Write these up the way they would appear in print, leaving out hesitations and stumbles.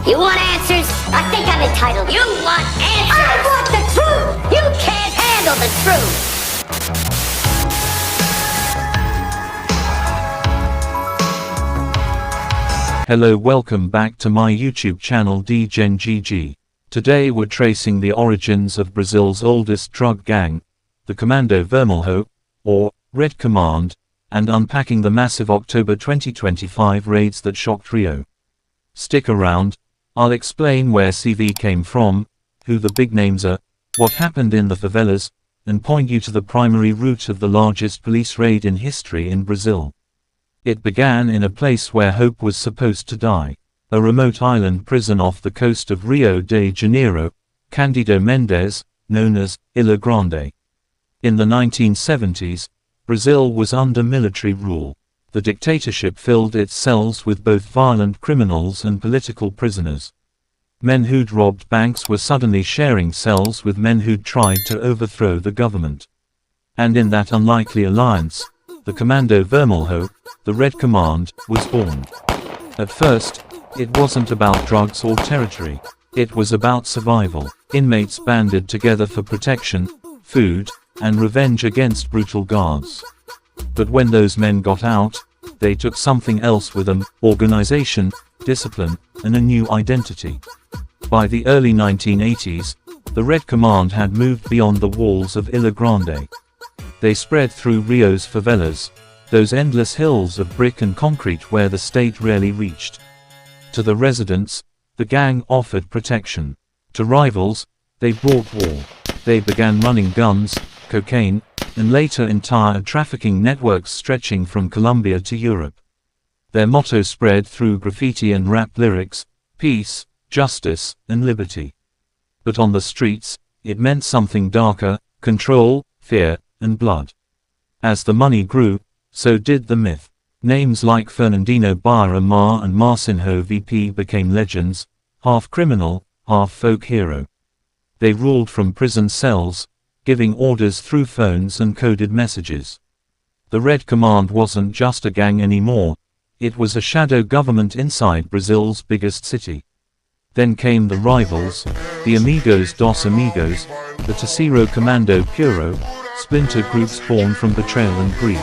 You want answers? I think I'm entitled. You want answers? I want the truth! You can't handle the truth! Hello, welcome back to my YouTube channel DGenGG. Today we're tracing the origins of Brazil's oldest drug gang, the Comando Vermelho, or Red Command, and unpacking the massive October 2025 raids that shocked Rio. Stick around, I'll explain where CV came from, who the big names are, what happened in the favelas, and point you to the primary route of the largest police raid in history in Brazil. It began in a place where hope was supposed to die, a remote island prison off the coast of Rio de Janeiro, Cândido Mendes, known as Ilha Grande. In the 1970s, Brazil was under military rule. The dictatorship filled its cells with both violent criminals and political prisoners. Men who'd robbed banks were suddenly sharing cells with men who'd tried to overthrow the government. And in that unlikely alliance, the Comando Vermelho, the Red Command, was born. At first, it wasn't about drugs or territory. It was about survival. Inmates banded together for protection, food, and revenge against brutal guards. But when those men got out, they took something else with them: organization, discipline, and a new identity. By the early 1980s, the Red Command had moved beyond the walls of Ilha Grande. They spread through Rio's favelas, those endless hills of brick and concrete where the state rarely reached. To the residents, the gang offered protection. To rivals, they brought war. They began running guns, cocaine, and later entire trafficking networks stretching from Colombia to Europe. Their motto spread through graffiti and rap lyrics: peace, justice, and liberty. But on the streets, it meant something darker: control, fear, and blood. As the money grew, so did the myth. Names like Fernandinho Bairamar and Marcinho VP became legends, half criminal, half folk hero. They ruled from prison cells, giving orders through phones and coded messages. The Red Command wasn't just a gang anymore, it was a shadow government inside Brazil's biggest city. Then came the rivals, the Amigos dos Amigos, the Terceiro Comando Puro, splinter groups born from betrayal and greed.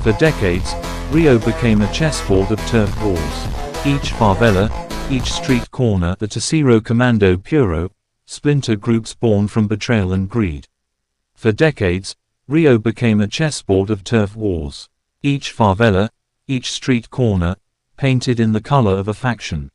For decades, Rio became a chessboard of turf wars. Each favela, each street corner, the Terceiro Comando Puro, splinter groups born from betrayal and greed. For decades, Rio became a chessboard of turf wars. Each favela, each street corner, painted in the color of a faction.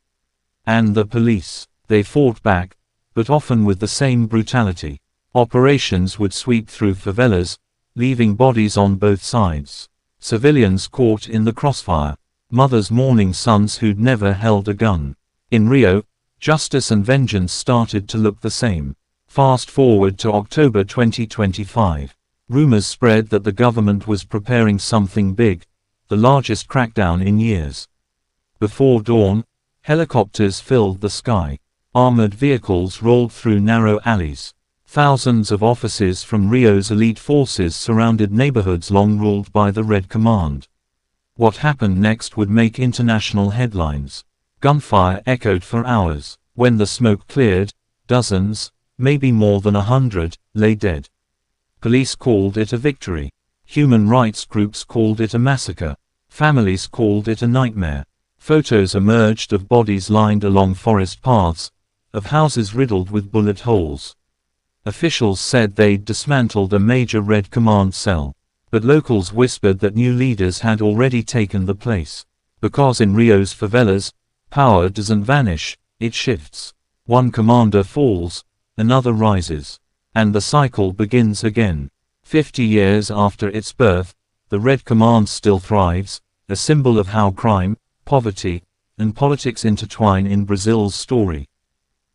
And the police, they fought back, but often with the same brutality. Operations would sweep through favelas, leaving bodies on both sides. Civilians caught in the crossfire. Mothers mourning sons who'd never held a gun. In Rio, justice and vengeance started to look the same. Fast forward to October 2025. Rumors spread that the government was preparing something big, the largest crackdown in years. Before dawn, helicopters filled the sky. Armored vehicles rolled through narrow alleys. Thousands of officers from Rio's elite forces surrounded neighborhoods long ruled by the Red Command. What happened next would make international headlines. Gunfire echoed for hours. When the smoke cleared, dozens, maybe more than 100, lay dead. Police called it a victory. Human rights groups called it a massacre. Families called it a nightmare. Photos emerged of bodies lined along forest paths, of houses riddled with bullet holes. Officials said they'd dismantled a major Red Command cell. But locals whispered that new leaders had already taken the place. Because in Rio's favelas, power doesn't vanish, it shifts. One commander falls, another rises. And the cycle begins again. 50 years after its birth, the Red Command still thrives, a symbol of how crime, poverty, and politics intertwine in Brazil's story.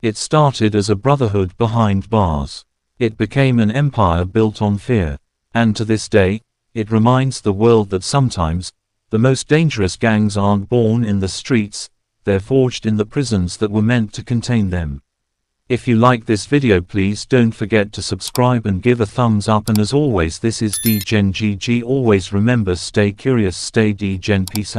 It started as a brotherhood behind bars. It became an empire built on fear. And to this day, it reminds the world that sometimes, the most dangerous gangs aren't born in the streets, they're forged in the prisons that were meant to contain them. If you like this video, please don't forget to subscribe and give a thumbs up, and as always, this is DGenGG. Always remember, stay curious, stay DGen. Peace out.